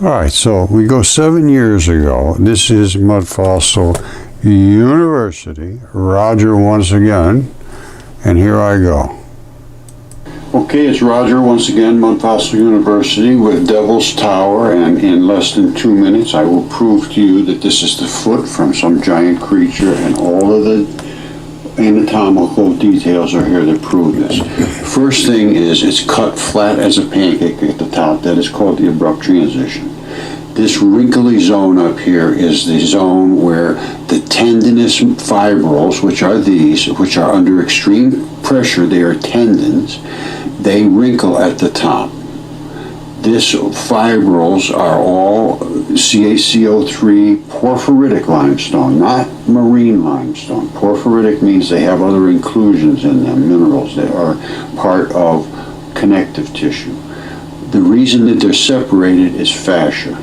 All right, so we go 7 years ago. This is Mudfossil University. Roger once again, and here I go. Okay, it's Roger once again, Mudfossil University with Devil's Tower, and in less than 2 minutes I will prove to you that this is the foot from some giant creature, and all of the anatomical details are here to prove this. First thing is it's cut flat as a pancake at the top. That is called the abrupt transition. This wrinkly zone up here is the zone where the tendinous fibrils, which are these, which are under extreme pressure, they are tendons, they wrinkle at the top. This fibrils are all CaCO3 porphyritic limestone, not marine limestone. Porphyritic means they have other inclusions in them, minerals that are part of connective tissue. The reason that they're separated is fascia.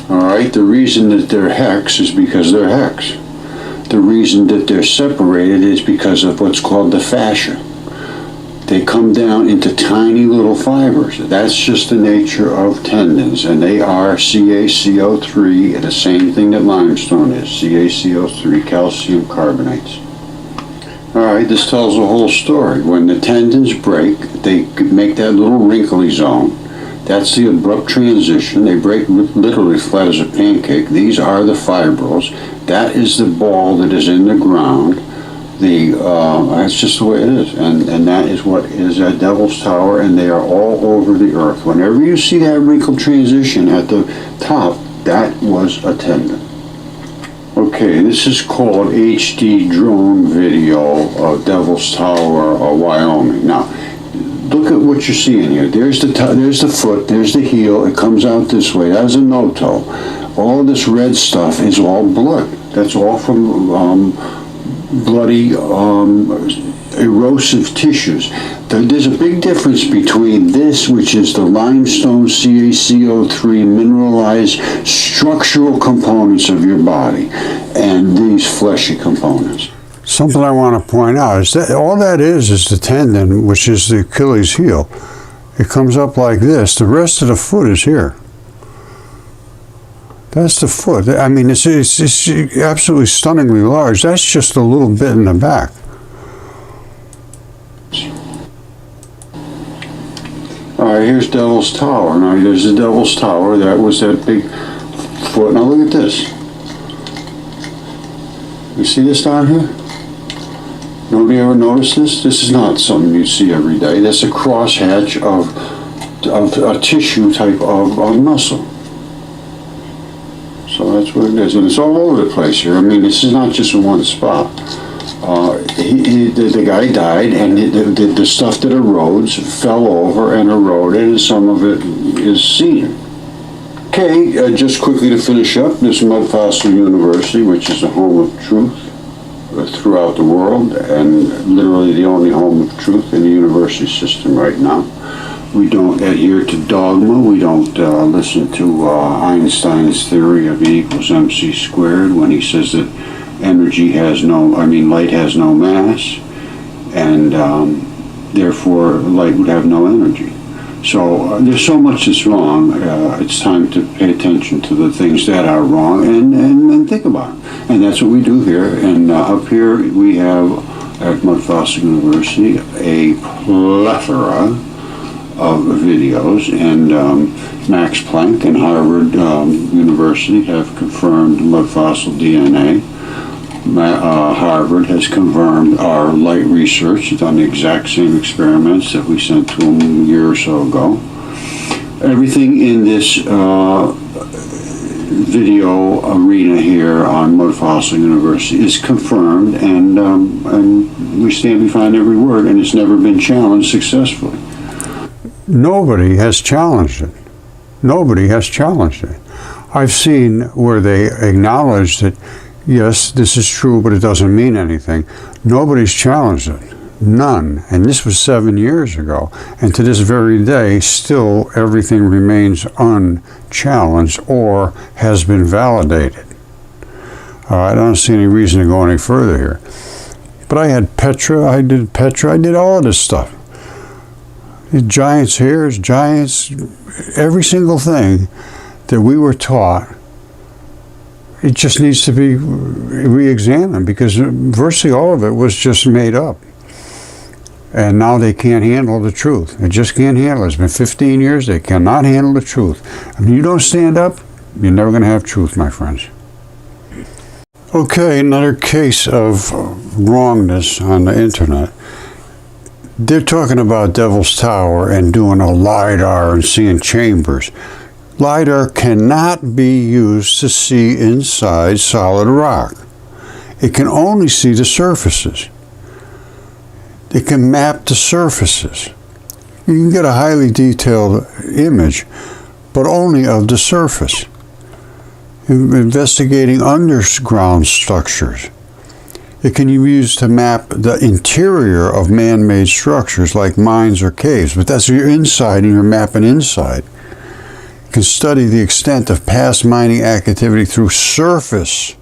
Alright, the reason that they're hex is because they're hex. The reason that they're separated is because of what's called the fascia. They come down into tiny little fibers. That's just the nature of tendons, and they are CaCO3, the same thing that limestone is, CaCO3, calcium carbonates. Alright, this tells the whole story. When the tendons break, they make that little wrinkly zone. That's the abrupt transition. They break literally flat as a pancake. These are the fibrils. That is the ball that is in the ground. That's just the way it is, and that is what is at Devil's Tower, and they are all over the earth. Whenever you see that wrinkled transition at the top, that was a tendon. Okay, this is called HD drone video of Devil's Tower, Wyoming. Now, look at what you're seeing here. There's the foot, there's the heel, it comes out this way. That is a no-toe. All of this red stuff is all blood. That's all from bloody erosive tissues. There's a big difference between this, which is the limestone CaCO3 mineralized structural components of your body, and these fleshy components. Something I want to point out is that all that is the tendon, which is the Achilles heel. It comes up like this. The rest of the foot is here. That's the foot. I mean, it's absolutely stunningly large. That's just a little bit in the back. All right, here's Devil's Tower. Now, there's the Devil's Tower. That was that big foot. Now, look at this. You see this down here? Nobody ever noticed this? This is not something you see every day. That's a crosshatch of a tissue type of muscle. So that's what it is, and it's all over the place here. I mean, this is not just in one spot. The guy died, and the stuff that erodes fell over and eroded, and some of it is seen. Okay, just quickly to finish up, this Mudfossil University, which is the home of truth throughout the world, and literally the only home of truth in the university system right now. We don't adhere to dogma. We don't listen to Einstein's theory of E equals mc squared when he says that light has no mass, and therefore light would have no energy. So there's so much that's wrong. It's time to pay attention to the things that are wrong and think about it. And that's what we do here. And up here we have at Mudfossil University a plethora of videos, and Max Planck and Harvard University have confirmed Mudfossil DNA. Harvard has confirmed our light research. It's done the exact same experiments that we sent to them a year or so ago. Everything in this video arena here on Mudfossil University is confirmed, and we stand behind every word, and it's never been challenged successfully. Nobody has challenged it. Nobody has challenged it. I've seen where they acknowledge that, yes, this is true, but it doesn't mean anything. Nobody's challenged it. None. And this was 7 years ago. And to this very day, still everything remains unchallenged or has been validated. I don't see any reason to go any further here. But I had Petra, I did all of this stuff. Giants' hairs, giants, every single thing that we were taught, it just needs to be re-examined, because virtually all of it was just made up. And now they can't handle the truth. They just can't handle it. It's been 15 years. They cannot handle the truth. If you don't stand up, you're never going to have truth, my friends. Okay, another case of wrongness on the internet. They're talking about Devil's Tower and doing a Lidar and seeing chambers. Lidar cannot be used to see inside solid rock. It can only see the surfaces. It can map the surfaces. You can get a highly detailed image, but only of the surface. Investigating underground structures. It can be used to map the interior of man-made structures like mines or caves, but that's your inside, and you're mapping inside. It can study the extent of past mining activity through surface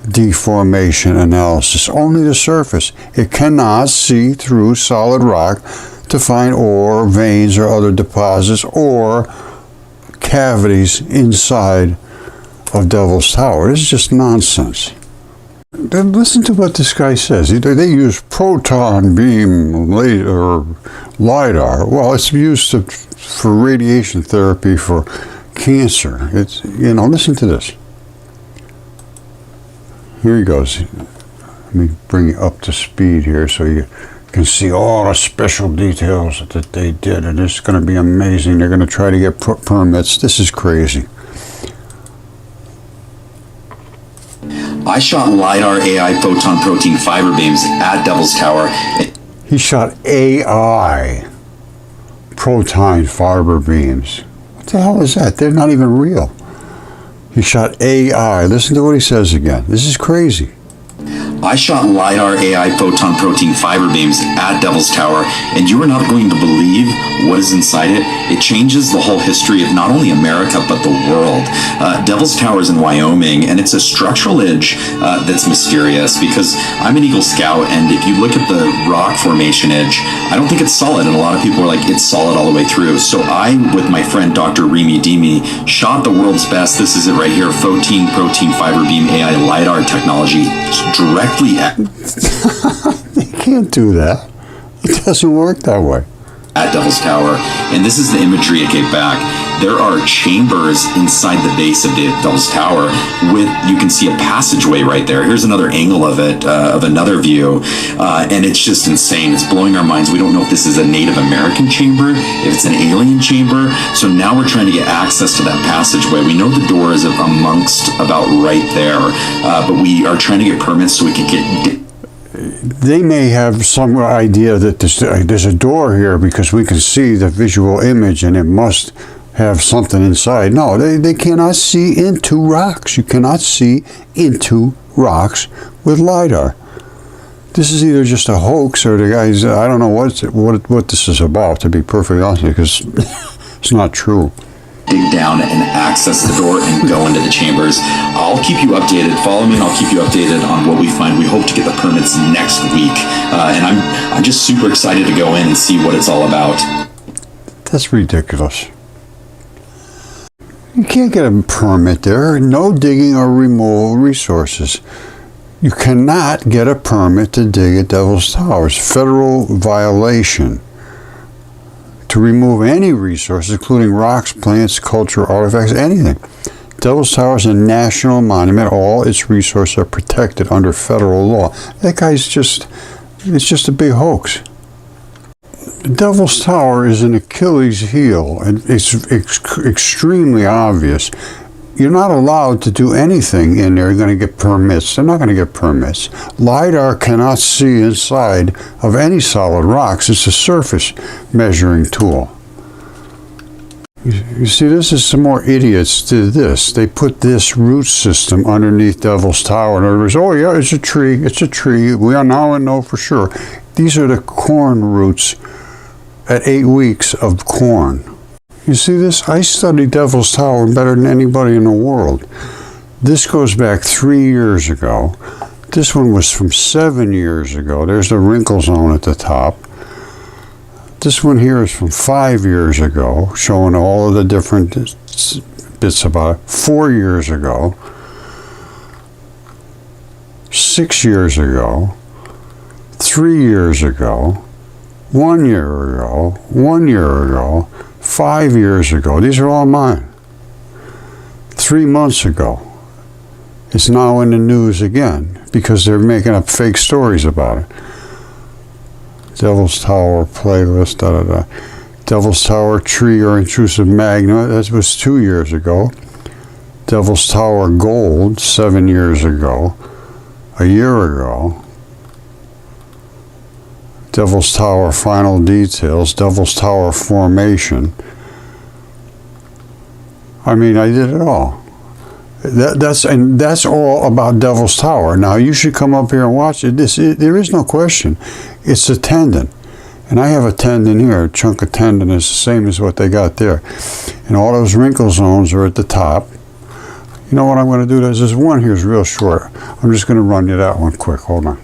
deformation analysis, only the surface. It cannot see through solid rock to find ore, veins, or other deposits, or cavities inside of Devil's Tower. This is just nonsense. Then listen to what this guy says. They use proton beam or LIDAR. Well, it's used for radiation therapy for cancer. It's, listen to this. Here he goes. Let me bring you up to speed here so you can see all the special details that they did, and it's going to be amazing. They're going to try to get permits. This is crazy. I shot LiDAR AI photon protein fiber beams at Devil's Tower. He shot AI proton fiber beams. What the hell is that? They're not even real. He shot AI. Listen to what he says again. This is crazy. I shot LiDAR AI photon protein fiber beams at Devil's Tower, and you are not going to believe what is inside it. It changes the whole history of not only America, but the world. Devil's Tower is in Wyoming, and it's a structural edge that's mysterious, because I'm an Eagle Scout, and if you look at the rock formation edge, I don't think it's solid, and a lot of people are like, it's solid all the way through. So I, with my friend Dr. Remy Demi, shot the world's best, this is it right here, protein fiber beam AI LiDAR technology directly at... You can't do that. It doesn't work that way. At Devil's Tower, and this is the imagery it gave back. There are chambers inside the base of Devil's Tower with, you can see a passageway right there. Here's another angle of it, of another view, and it's just insane. It's blowing our minds. We don't know if this is a Native American chamber, if it's an alien chamber, so now we're trying to get access to that passageway. We know the door is amongst about right there, but we are trying to get permits so we can get... They may have some idea that there's a door here because we can see the visual image and it must have something inside. No, they cannot see into rocks. You cannot see into rocks with LiDAR. This is either just a hoax or the guys, I don't know what this is about, to be perfectly honest with you, because it's not true. Dig down and access the door and go into the chambers. I'll keep you updated. Follow me and I'll keep you updated on what we find. We hope to get the permits next week. And I'm just super excited to go in and see what it's all about. That's ridiculous. You can't get a permit there. No digging or removal of resources. You cannot get a permit to dig at Devil's Tower. It's federal violation to remove any resources, including rocks, plants, culture, artifacts, anything. Devil's Tower is a national monument. All its resources are protected under federal law. That guy's it's just a big hoax. Devil's Tower is an Achilles heel, and it's extremely obvious. You're not allowed to do anything in there. You're going to get permits. They're not going to get permits. LiDAR cannot see inside of any solid rocks. It's a surface measuring tool. You see, this is some more idiots did this. They put this root system underneath Devil's Tower. In other words, oh yeah, it's a tree. It's a tree. We are now and know for sure. These are the corn roots at 8 weeks of corn. You see this? I studied Devil's Tower better than anybody in the world. This goes back 3 years ago. This one was from 7 years ago. There's the wrinkle zone at the top. This one here is from 5 years ago, showing all of the different bits about it. 4 years ago, 6 years ago, 3 years ago, 1 year ago, 1 year ago, 5 years ago. These are all mine. 3 months ago. It's now in the news again because they're making up fake stories about it. Devil's Tower playlist, da da da. Devil's Tower tree or intrusive magma, that was 2 years ago. Devil's Tower gold, 7 years ago. A year ago. Devil's Tower final details, Devil's Tower formation. I mean, I did it all. That's all about Devil's Tower. Now you should come up here and watch it. There is no question. It's a tendon, and I have a tendon here. A chunk of tendon is the same as what they got there, and all those wrinkle zones are at the top. You know what I'm going to do? There's this one here is real short. I'm just going to run you that one quick. Hold on.